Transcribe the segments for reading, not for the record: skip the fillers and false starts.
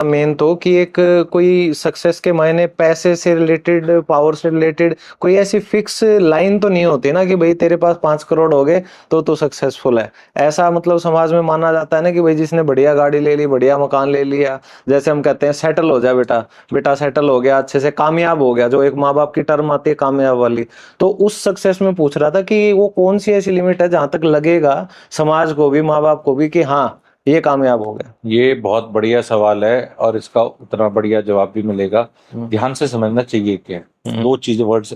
Main तो कि एक कोई सक्सेस के मायने पैसे से रिलेटेड, पावर से रिलेटेड कोई ऐसी फिक्स लाइन तो नहीं होती ना कि भाई तेरे पास 5 करोड़ हो गए तो तू सक्सेसफुल है। ऐसा मतलब समाज में माना जाता है ना कि भाई जिसने बढ़िया गाड़ी ले ली, बढ़िया मकान ले लिया, जैसे हम कहते हैं सेटल हो जा बेटा, बेटा सेटल हो गया, अच्छे से कामयाब हो गया, जो एक माँ बाप की टर्म आती है कामयाब वाली। तो उस सक्सेस में पूछ रहा था कि वो कौन सी ऐसी लिमिट है जहां तक लगेगा समाज को भी, माँ बाप को भी, कि हाँ ये कामयाब हो गया। ये बहुत बढ़िया सवाल है और इसका उतना बढ़िया जवाब भी मिलेगा। ध्यान से समझना चाहिए क्या है। दो चीजें, वर्ड्स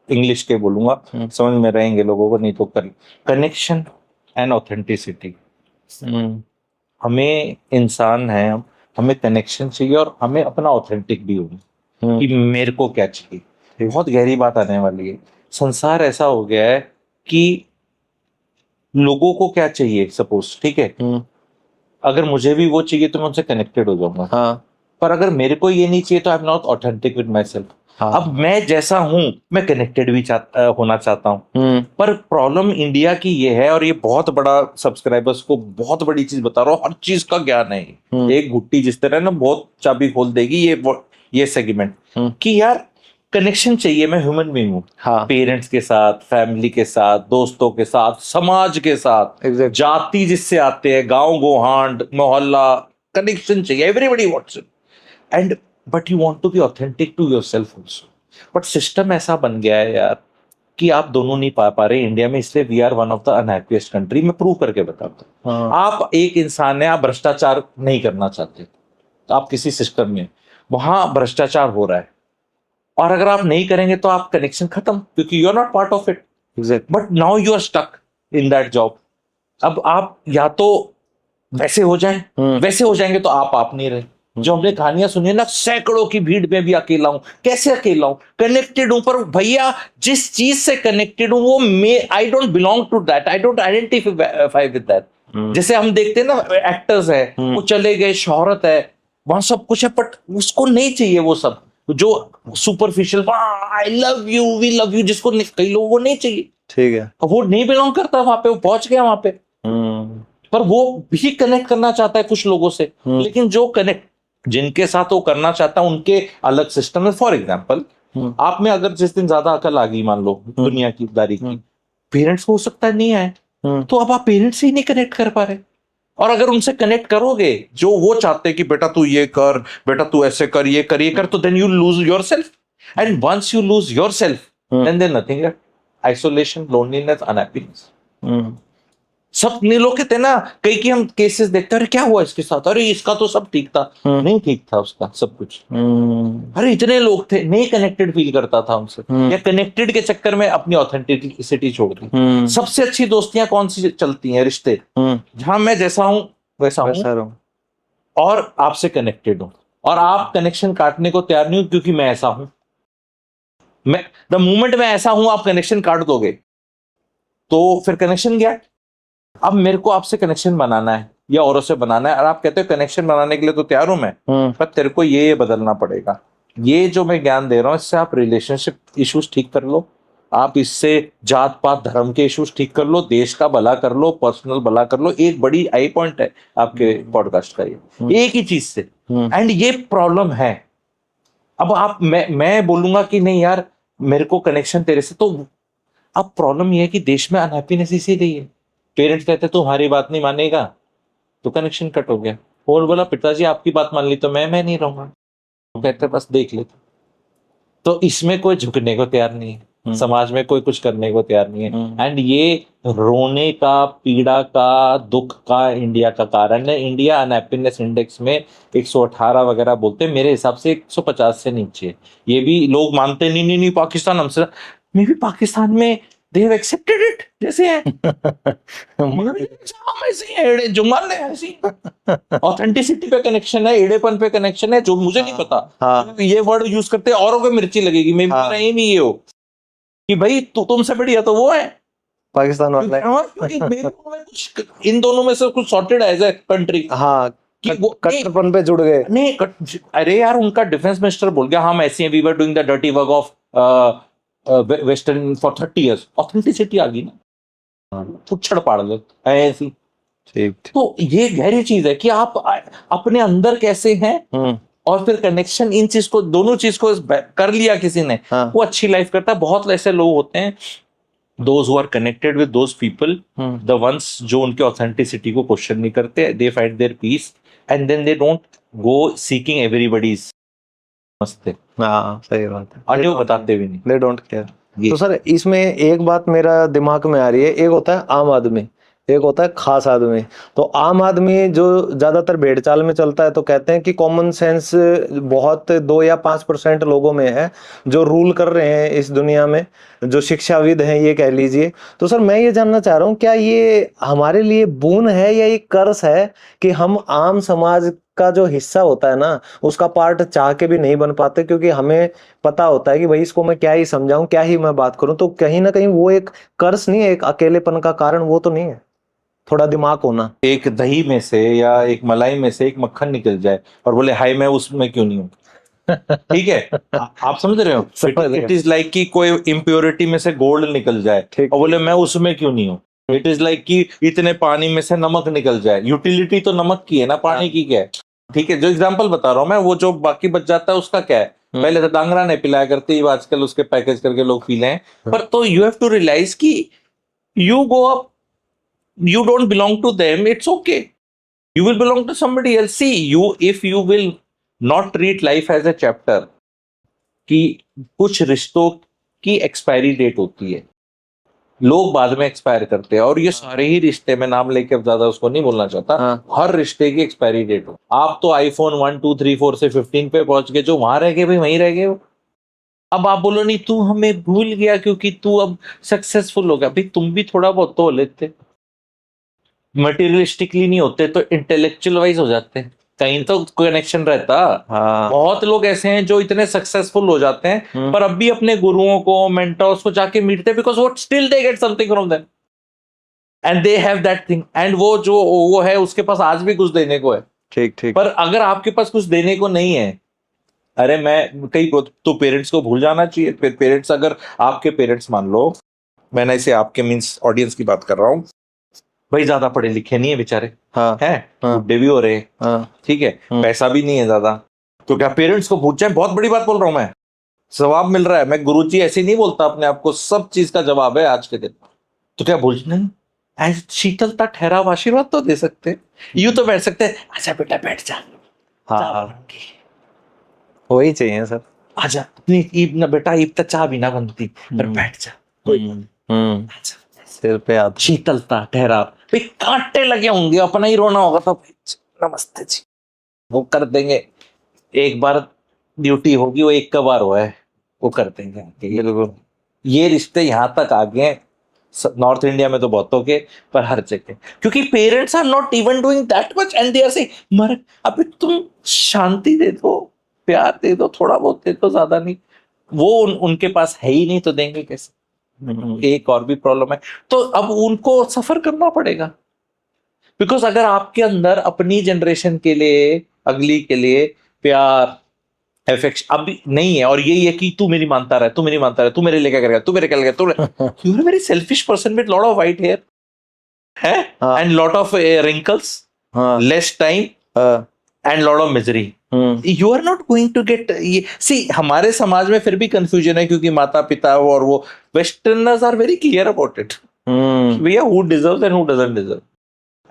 इंग्लिश के बोलूंगा, समझ में रहेंगे लोगों को, नहीं तो कनेक्शन एंड ऑथेंटिसिटी। हमें इंसान है, हमें कनेक्शन चाहिए और हमें अपना ऑथेंटिक भी होना कि मेरे को क्या चाहिए। बहुत गहरी बात आने वाली है। संसार ऐसा हो गया है कि लोगों को क्या चाहिए, सपोज ठीक है, अगर मुझे भी वो चाहिए तो मैं उनसे कनेक्टेड हो जाऊंगा। हाँ। पर अगर मेरे को ये नहीं चाहिए तो I am not authentic with my self. हाँ। अब मैं जैसा हूं मैं कनेक्टेड भी होना चाहता हूं। पर प्रॉब्लम इंडिया की ये है, और ये बहुत बड़ा, सब्सक्राइबर्स को बहुत बड़ी चीज बता रहा हूँ, हर चीज का ज्ञान है। एक घुट्टी जिस तरह ना बहुत चाबी खोल देगी ये सेगमेंट कि यार कनेक्शन चाहिए। मैं ह्यूमन बीइंग हूँ। हाँ। पेरेंट्स के साथ, फैमिली के साथ, दोस्तों के साथ, समाज के साथ, Exactly. जाति जिससे आते हैं, गांव गोहांड मोहल्ला, कनेक्शन चाहिए। Everybody wants it and but you want to be authentic to yourself also. But system ऐसा बन गया है यार कि आप दोनों नहीं पा रहे इंडिया में, इसलिए we are one of the unhappiest country. मैं प्रूव करके बताता हूँ। हाँ। आप एक इंसान है, आप भ्रष्टाचार नहीं करना चाहते तो आप किसी सिस्टम में, वहां भ्रष्टाचार हो रहा है, और अगर आप नहीं करेंगे तो आप कनेक्शन खत्म, क्योंकि you are not part of it. But now you are stuck in that job. अब आप या तो वैसे हो जाएं, वैसे हो जाएंगे तो आप नहीं रहे। जो हमने कहानियां सुनी है ना, सैकड़ों की भीड़ में भी अकेला हूं। कैसे अकेला हूं? कनेक्टेड हूं, पर भैया जिस चीज से कनेक्टेड हूं वो I don't belong to that, I don't identify with that. जैसे हम देखते हैं ना, एक्टर्स है, वो चले गए, शोहरत है, वहां सब कुछ है, बट उसको नहीं चाहिए वो सब जो superficial I love you, we love you, जिसको कई लोगों को नहीं चाहिए। ठीक है। वो नहीं बिलोंग करता वहां पे, वो पहुंच गया वहां पे। पर वो भी कनेक्ट करना चाहता है कुछ लोगों से, लेकिन जो कनेक्ट जिनके साथ वो करना चाहता है उनके अलग सिस्टम है। फॉर एग्जाम्पल, आप में अगर जिस दिन ज्यादा अकल आ गई, मान लो दुनिया की दारी की, पेरेंट्स को हो सकता है नहीं आए, तो अब आप पेरेंट्स से ही नहीं कनेक्ट कर पा रहे। और अगर उनसे कनेक्ट करोगे जो वो चाहते हैं कि बेटा तू ये कर, बेटा तू ऐसे कर, ये कर, ये कर, तो then you lose yourself. And once you lose yourself then there nothing, isolation, loneliness, unhappiness. सब लोग कहते हैं ना, कई की हम केसेस देखते हैं, अरे क्या हुआ इसके साथ, अरे इसका तो सब ठीक था। नहीं ठीक था उसका सब कुछ। अरे इतने लोग थे, नहीं कनेक्टेड फील करता था उनसे, या कनेक्टेड के चक्कर में अपनी ऑथेंटिसिटी छोड़ दी। सबसे अच्छी दोस्तियां कौन सी चलती हैं? रिश्ते जहां मैं जैसा हूं वैसा हूं और आपसे कनेक्टेड हूं, और आप कनेक्शन काटने को तैयार नहीं हो क्योंकि मैं ऐसा हूं। मैं द मोमेंट मैं ऐसा हूं आप कनेक्शन काट दोगे तो फिर कनेक्शन गया। अब मेरे को आपसे कनेक्शन बनाना है या औरों से बनाना है, और आप कहते हो कनेक्शन बनाने के लिए तो तैयार हूं मैं, पर तेरे को ये बदलना पड़ेगा। ये जो मैं ज्ञान दे रहा हूं इससे आप रिलेशनशिप इश्यूज ठीक कर लो, आप इससे जात पात धर्म के इश्यूज ठीक कर लो, देश का भला कर लो, पर्सनल भला कर लो। एक बड़ी आई पॉइंट है आपके पॉडकास्ट का ये, एक ही चीज से। एंड ये प्रॉब्लम है। अब आप मैं बोलूंगा कि नहीं यार मेरे को कनेक्शन तेरे से, तो अब प्रॉब्लम ये है कि देश में अनहैप्पीनेस इसीलिए है। पेरेंट्स कहते तू हमारी बात नहीं मानेगा तो कनेक्शन कट हो गया। और बोला पिताजी आपकी बात मान ली तो मैं नहीं रहूंगा, तो कहते बस देख लेते। तो इसमें कोई झुकने को तैयार नहीं है, समाज में कोई कुछ करने को तैयार नहीं है। एंड ये रोने का, पीड़ा का, दुख का इंडिया का कारण है। इंडिया अनहैप्पीनेस इंडेक्स में 118 वगैरह बोलते हैं, मेरे हिसाब से 150 से नीचे। ये भी लोग मानते नहीं, नहीं नहीं पाकिस्तान हमसे, मे भी पाकिस्तान में they have accepted it जैसे है। हम ऐसे ही हैं, एड़े जुंगल है ऐसी। ऑथेंटिसिटी पे कनेक्शन है, एड़ेपन पे कनेक्शन है, जो मुझे नहीं पता। हाँ। ये वर्ड यूज करते हैं, औरों को मिर्ची लगेगी, मैं नहीं नहीं ये हो कि भाई तुमसे बढ़िया तो वो है पाकिस्तान वाला है। क्योंकि मेरे को में कुछ इन दोनों में से कुछ सॉर्टेड एज ए कंट्री। हाँ, कि वो कट्टरपन पे जुड़ गए। नहीं अरे यार उनका डिफेंस मिनिस्टर बोल गया हम ऐसे हैं, we were doing the dirty work of western for 30 years। Authenticity आ गई ना, छड़ पाड़ लो ऐसी। ठीक। तो ये गहरी चीज है कि आप अपने अंदर कैसे हैं, और फिर कनेक्शन इन चीज को, दोनों चीज को कर लिया किसी ने, हाँ। वो अच्छी लाइफ करता है। बहुत ऐसे लोग होते हैं, those who are connected with those people, the ones जो उनके authenticity को क्वेश्चन नहीं करते, they find their peace and then they don't go seeking everybody's मस्ते। हाँ सही बात है, और वो बताते भी नहीं, they don't care। तो सर इसमें एक बात मेरा दिमाग में आ रही है, एक होता है आम आदमी, एक होता है खास आदमी। तो आम आदमी जो ज्यादातर भेड़ चाल में चलता है, तो कहते हैं कि कॉमन सेंस बहुत 2 या 5% लोगों में है जो रूल कर रहे हैं इस दुनिया में, जो शिक्षाविद हैं ये कह लीजिए। तो सर मैं ये जानना चाह रहा हूँ, क्या ये हमारे लिए बोन है या ये कर्स है कि हम आम समाज का जो हिस्सा होता है ना, उसका पार्ट चाह के भी नहीं बन पाते, क्योंकि हमें पता होता है कि भाई इसको मैं क्या ही समझाऊं, क्या ही मैं बात करूं। तो कहीं ना कहीं वो एक कर्स नहीं है, एक अकेलेपन का कारण वो तो नहीं है, थोड़ा दिमाग होना। एक दही में से या एक मलाई में से एक मक्खन निकल जाए और बोले हाय मैं उसमें क्यों नहीं हूँ, ठीक है, आप समझ रहे हो? इट इज लाइक कि कोई इम्प्योरिटी में से गोल्ड निकल जाए और बोले मैं उसमें क्यों नहीं हूँ। इट इज लाइक कि इतने पानी में से नमक निकल जाए, यूटिलिटी तो नमक की है ना, पानी की क्या है? ठीक है, जो एग्जांपल बता रहा हूं मैं, वो जो बाकी बच जाता है उसका क्या है? पहले तो डांगरा ने पिलाया करते ही, आजकल उसके पैकेज करके लोग पी लें। पर तो यू हैव टू रियलाइज कि you go up, you don't belong to them, it's okay, you will belong to somebody else। see you, if you will not treat life as a chapter, कि कुछ रिश्तों की expiry date होती है, लोग बाद में एक्सपायर करते हैं, और ये सारे ही रिश्ते, में नाम लेके अब ज्यादा उसको नहीं बोलना चाहता, हर रिश्ते की एक्सपायरी डेट हो। आप तो आईफोन 1 2 3 4 से 15 पे पहुंच गए, जो वहां रह गए भाई वहीं रह गए हो। अब आप बोलो नहीं तू हमें भूल गया क्योंकि तू अब सक्सेसफुल हो गया, भाई तुम भी थोड़ा बहुत तो हो लेते, मटेरियलिस्टिकली नहीं होते तो इंटेलेक्चुअल वाइज हो जाते हैं, कहीं तो कनेक्शन रहता। हाँ। बहुत लोग ऐसे हैं जो इतने सक्सेसफुल हो जाते हैं पर अब भी अपने गुरुओं को, मेंटर्स को जाके मिलते हैं, बिकॉज वो still they get something from them and they have that thing, and वो जो वो है उसके पास आज भी कुछ देने को है। ठीक ठीक। पर अगर आपके पास कुछ देने को नहीं है, अरे मैं कई तो पेरेंट्स को भूल जाना चाहिए। फिर पेरेंट्स, अगर आपके पेरेंट्स, मान लो मैंने इसे आपके मीन्स ऑडियंस की बात कर रहा हूँ, भाई ज्यादा पढ़े लिखे नहीं है बेचारे, हाँ, हैं बुढ़े भी हो रहे, हाँ, ठीक है, पैसा भी नहीं है ज्यादा, तो क्या पेरेंट्स को भूल जाए? बहुत बड़ी बात बोल रहा हूं मैं, जवाब मिल रहा है। मैं गुरुजी ऐसे नहीं बोलता अपने आप को, सब चीज का जवाब है आज के दिन। तो क्या भूल नहीं, शीतलता ठहराव आशीर्वाद तो दे सकते हैं, यूं तो बैठ सकते हैं, अच्छा बेटा बैठ जा, हाँ वही चाहिए सर, आजा ईब ना बेटा, ईब तो चाह भी ना बनती, पर बैठ जा, सिर पे आता, शीतलता ठहराव। भाई कांटे लगे होंगे, अपना ही रोना होगा तो नमस्ते जी वो कर देंगे, एक बार ड्यूटी होगी, वो एक का बार हुआ है, वो कर देंगे। बिल्कुल, ये रिश्ते यहाँ तक आ गए नॉर्थ इंडिया में तो बहुतों के, पर हर जगह, क्योंकि parents are not even doing that much and they are saying मर, अभी तुम शांति दे दो, प्यार दे दो, थोड़ा बहुत दे दो, ज्यादा नहीं। वो उनके पास है ही नहीं तो देंगे कैसे? एक और भी प्रॉब्लम है, तो अब उनको सफर करना पड़ेगा। बिकॉज अगर आपके अंदर अपनी जनरेशन के लिए, अगली के लिए प्यार, एफेक्शन अभी नहीं है, और यही है कि तू मेरी मानता रहे, तू मेरी मानता रहे, तू मेरे लिए क्या करेगा, तू मेरे क्या करेगा, तू you are very selfish person with lot of white hair है and lot of wrinkles, less time and lot of misery. You are not going to get, see हमारे समाज में फिर भी कंफ्यूजन है, क्योंकि माता पिता और वो westerners are very clear about it, भैया who deserves and who doesn't deserve,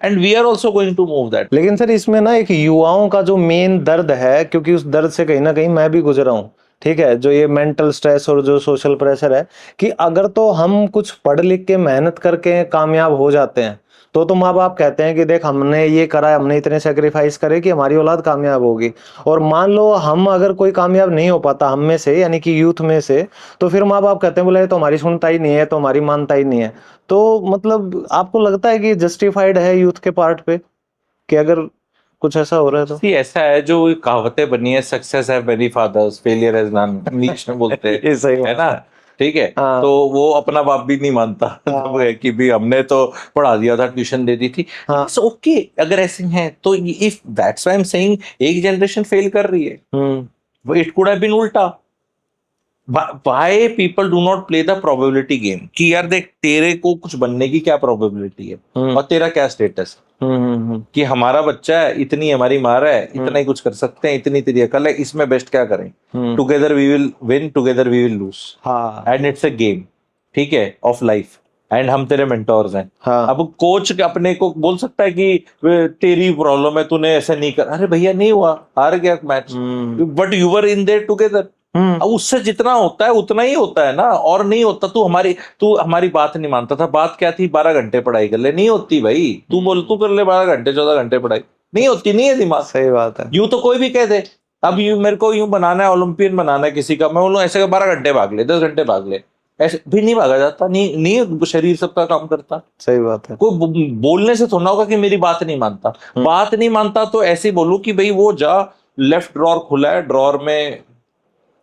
and we are also going to move that. लेकिन सर इसमें ना एक युवाओं का जो मेन दर्द है, क्योंकि उस दर्द से कहीं ना कहीं मैं भी गुजरा हूँ, ठीक है, जो ये मेंटल स्ट्रेस और जो सोशल प्रेशर है, कि अगर तो हम कुछ पढ़ लिख के मेहनत करके कामयाब हो जाते हैं, तो माँ बाप कहते हैं कि देख हमने ये करा, हमने इतने सेक्रीफाइस करे कि हमारी औलाद कामयाब होगी। और मान लो हम अगर कोई कामयाब नहीं हो पाता हम में से, यानी कि यूथ में से, तो फिर माँ बाप कहते हैं बोले तो हमारी सुनता ही नहीं है, तो हमारी मानता ही नहीं है। तो मतलब आपको लगता है कि जस्टिफाइड है यूथ के पार्ट पे कि अगर कुछ ऐसा हो रहा है तो? ऐसा है, जो कहावतें बनी है, सक्सेस है many fathers, failure has none, English में बोलते हैं, है ना, ठीक है। हाँ। तो वो अपना बाप भी नहीं मानता, हाँ। कि भी हमने तो पढ़ा दिया था, ट्यूशन दे दी थी, हाँ। so, ओके अगर ऐसे हैं तो if that's why I am saying एक जनरेशन फेल कर रही है, वो इट कुड हैव बीन उल्टा, Why people do not play the probability game कि यार देख तेरे को कुछ बनने की क्या probability है और तेरा क्या status है कि हमारा बच्चा है, इतनी हमारी मार है, इतना ही कुछ कर सकते हैं, इतनी तेरी अकल है, इसमें बेस्ट क्या करें, together we will win, together we will lose, and it's a game, ठीक है, ऑफ लाइफ, एंड हम तेरे मेंटोर्स हैं। अब कोच अपने को बोल सकता है कि तेरी प्रॉब्लम है, तूने ऐसे नहीं कर, अरे भैया नहीं हुआ, हार गया match, but you were in their together. अब उससे जितना होता है उतना ही होता है ना, और नहीं होता। तू हमारी बात नहीं मानता था, बात क्या थी, 12 घंटे पढ़ाई कर ले, नहीं होती भाई, तू बोल तू कर ले 12 घंटे 14 घंटे पढ़ाई, नहीं होती, नहीं है दिमाग। सही बात है। यूं तो कोई भी कह दे, अब यूं मेरे को यूं बनाना है, ओलंपियन बनाना है किसी का, मैं बोलूं ऐसे 12 घंटे भाग ले, 10 घंटे भाग ले, ऐसे भी नहीं भागा जाता, नहीं शरीर सबका काम करता। सही बात है। कोई बोलने से थोड़ा होगा कि मेरी बात नहीं मानता, बात नहीं मानता तो ऐसे बोलूं कि भाई वो जा, लेफ्ट ड्रॉर खुला है, ड्रॉर में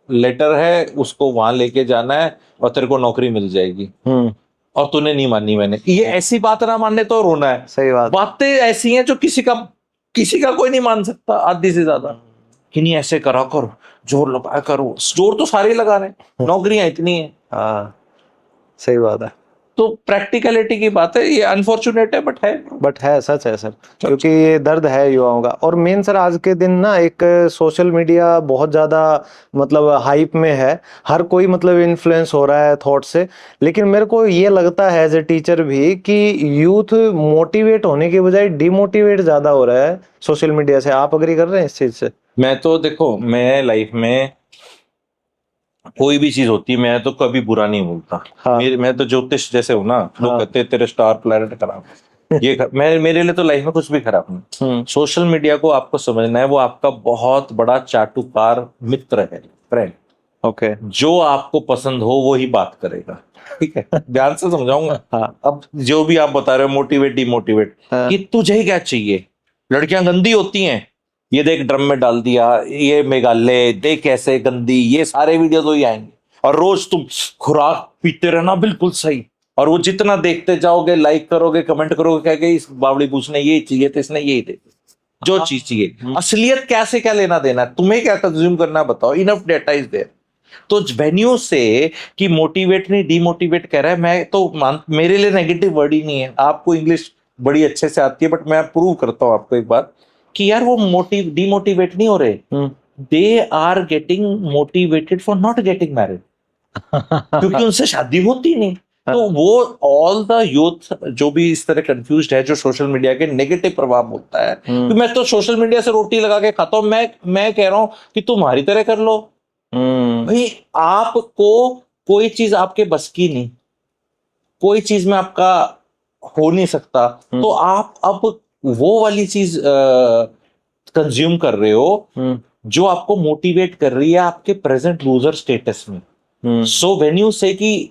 लेटर है, उसको वहां लेके जाना है और तेरे को नौकरी मिल जाएगी, और तूने नहीं मानी। मैंने ये ऐसी बात ना मानने तो रोना है। सही बात। बातें ऐसी हैं जो किसी का कोई नहीं मान सकता, आधी से ज्यादा, कि नहीं ऐसे करा करो, जोर लगाया करो, जोर तो सारे लगा रहे, नौकरियां इतनी है। हाँ सही बात है। तो प्रैक्टिकलिटी की बात है, ये अनफॉर्चुनेट है बट है सच है सर, क्योंकि ये दर्द है युवाओं का। और मेन सर आज के दिन ना एक सोशल मीडिया बहुत ज्यादा मतलब हाइप में है, हर कोई मतलब इन्फ्लुएंस हो रहा है थॉट से। लेकिन मेरे को ये लगता है एज ए टीचर भी कि यूथ मोटिवेट होने के बजाय डिमोटिवेट ज्यादा हो रहा है सोशल मीडिया से। आप अग्री कर रहे हैं इस चीज से? मैं तो देखो, मैं लाइफ में कोई भी चीज होती है मैं तो कभी बुरा नहीं बोलता। हाँ। मैं तो ज्योतिष जैसे हूं ना, लोग कहते हैं तेरे स्टार प्लैनेट खराब मेरे लिए तो लाइफ में कुछ भी खराब नहीं। सोशल मीडिया को आपको समझना है, वो आपका बहुत बड़ा चाटुकार मित्र है, फ्रेंड। ओके। जो आपको पसंद हो वो ही बात करेगा, ठीक है, ध्यान से समझाऊंगा। हाँ। अब जो भी आप बता रहे हो मोटिवेट डिमोटिवेट, कि तुझे क्या चाहिए, लड़कियां गंदी होती हैं, ये देख ड्रम में डाल दिया, ये मेघालय देख कैसे गंदी, ये सारे वीडियो तो ही आएंगे, और रोज तुम खुराक पीते रहना बिल्कुल सही, और वो जितना देखते जाओगे, लाइक करोगे, कमेंट करोगे, क्या इस बावड़ी पूछ ने ये चाहिए तो इसने यही दे, जो चीज चाहिए। असलियत क्या से क्या लेना देना, तुम्हें क्या कंज्यूम करना बताओ, इनफ डेटा इज देयर। तो वेन्यू से कि मोटिवेट नहीं डिमोटिवेट कह रहा है, मैं तो मेरे लिए नेगेटिव वर्ड ही नहीं है। आपको इंग्लिश बड़ी अच्छे से आती है, बट मैं प्रूव करता हूं आपको एक बात कि यार वो डिमोटिवेट नहीं हो रहे, they are getting motivated for not getting married, क्योंकि उनसे शादी होती नहीं। तो वो ऑल द यूथ जो भी इस तरह कंफ्यूज्ड है, जो सोशल मीडिया के नेगेटिव प्रभाव होता है, तो मैं तो सोशल मीडिया से रोटी लगा के खाता हूं, मैं कह रहा हूं कि तुम्हारी तरह कर लो भाई। आपको कोई चीज आपके बस की नहीं, कोई चीज में आपका हो नहीं सकता, तो आप अब वो वाली चीज कंज्यूम कर रहे हो जो आपको मोटिवेट कर रही है आपके प्रेजेंट लूजर स्टेटस में। सो व्हेन यू से कि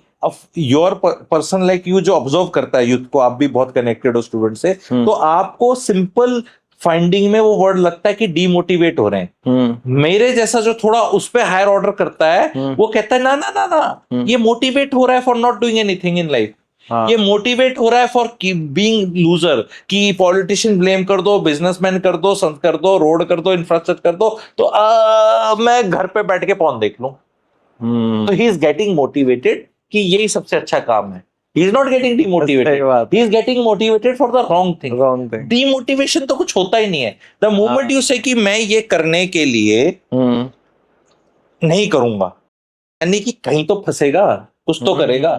योर पर्सन लाइक यू जो ऑब्जर्व करता है यूथ को, आप भी बहुत कनेक्टेड हो स्टूडेंट से, तो आपको सिंपल फाइंडिंग में वो वर्ड लगता है कि डीमोटिवेट हो रहे हैं। मेरे जैसा जो थोड़ा उस पे हायर ऑर्डर करता है, वो कहता है ना ना ना ना, ये मोटिवेट हो रहा है for not doing anything in life, ये मोटिवेट हो रहा है फॉर बीइंग लूजर, कि पॉलिटिशियन ब्लेम कर दो, बिजनेसमैन कर दो, संत कर दो, रोड कर दो, इंफ्रास्ट्रक्चर कर दो, तो मैं घर पे बैठ के पॉन देख लूं। तो ही इज गेटिंग मोटिवेटेड कि यही सबसे अच्छा काम है। He is not getting demotivated. He is getting motivated for the wrong thing. Demotivation तो कुछ होता ही नहीं है। The moment you say कि मैं ये करने के लिए नहीं करूंगा, यानी कि कहीं तो फंसेगा, कुछ तो करेगा।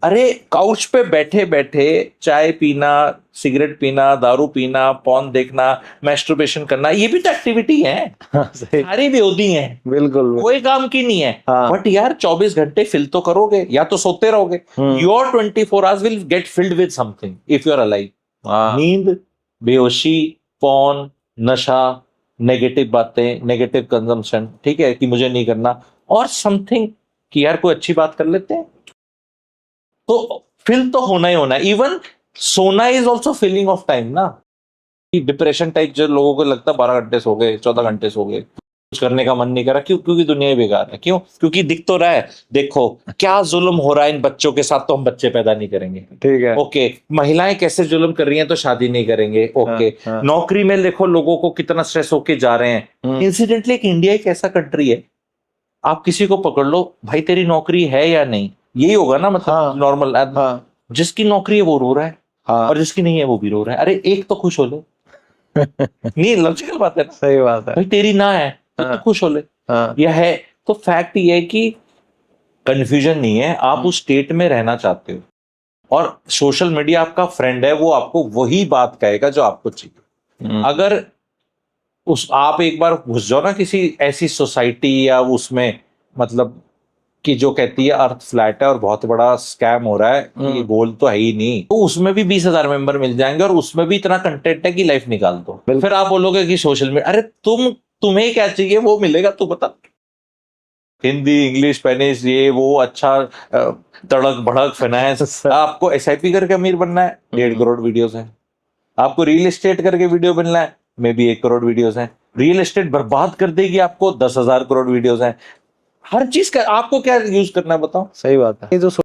अरे काउच पे बैठे बैठे चाय पीना, सिगरेट पीना, दारू पीना, पॉर्न देखना, मैस्टरबेशन करना, ये भी तो एक्टिविटी है, सारी बेहूदी है, बिल्कुल कोई काम की नहीं है। बट यार 24 घंटे फिल तो करोगे, या तो सोते रहोगे। Your 24 hours will get filled with something if you are alive. नींद, बेहोशी, पॉर्न, नशा, नेगेटिव बातें, नेगेटिव कंजम्पशन, ठीक है, कि मुझे नहीं करना, और समथिंग कि यार कोई अच्छी बात कर लेते हैं, तो फिल तो होना ही होना है। इवन सोना is also filling of time ना, डिप्रेशन टाइप जो लोगों को लगता है 12 घंटे सो गए, 14 घंटे सो गए, कुछ करने का मन नहीं करा, क्यों? क्योंकि दुनिया ही बेकार है। क्यों? क्योंकि दिख तो रहा है, देखो क्या जुल्म हो रहा है इन बच्चों के साथ, तो हम बच्चे पैदा नहीं करेंगे, ठीक है, ओके। महिलाएं कैसे जुल्म कर रही हैं, तो शादी नहीं करेंगे, ओके। नौकरी में देखो लोगों को कितना स्ट्रेस होके जा रहे हैं। इंसिडेंटली इंडिया एक ऐसा कंट्री है आप किसी को पकड़ लो, भाई तेरी नौकरी है या नहीं, यही होगा ना मतलब हाँ। नॉर्मल। हाँ जिसकी नौकरी है वो रो रहा है हाँ और जिसकी नहीं है वो भी रो रहा है। अरे एक तो खुश हो ले, नहीं लॉजिकल बात है ना। सही बात है। भाई तेरी ना है तो हाँ। तू खुश हो ले, हाँ यह है। तो फैक्ट ये है कि कंफ्यूजन नहीं है, आप उस स्टेट में रहना चाहते हो और सोशल मीडिया आपका फ्रेंड है, वो आपको वही बात कहेगा जो आपको चाहिए। अगर उस आप एक बार घुस जाओ ना किसी ऐसी सोसाइटी या उसमें, मतलब कि जो कहती है अर्थ फ्लैट है और बहुत बड़ा स्कैम हो रहा है, ये गोल तो है ही नहीं, तो उसमें भी 20,000 मेंबर मिल जाएंगे और उसमें भी इतना कंटेंट है कि लाइफ निकाल दो। फिर आप बोलोगे कि सोशल मीडिया, अरे तुम्हें क्या चाहिए वो मिलेगा, तू बता। हिंदी, इंग्लिश, स्पेनिश, ये वो, अच्छा तड़क भड़क फाइनेंस। आपको SIP करके अमीर बनना है, 1.5 करोड़ वीडियोस हैं। आपको रियल एस्टेट करके वीडियो बनना है, मे बी 1 करोड़ वीडियोस हैं। रियल एस्टेट बर्बाद कर देगी आपको, 10,000 करोड़ वीडियोस हैं। हर चीज का आपको क्या यूज करना है बताओ। सही बात है। ये जो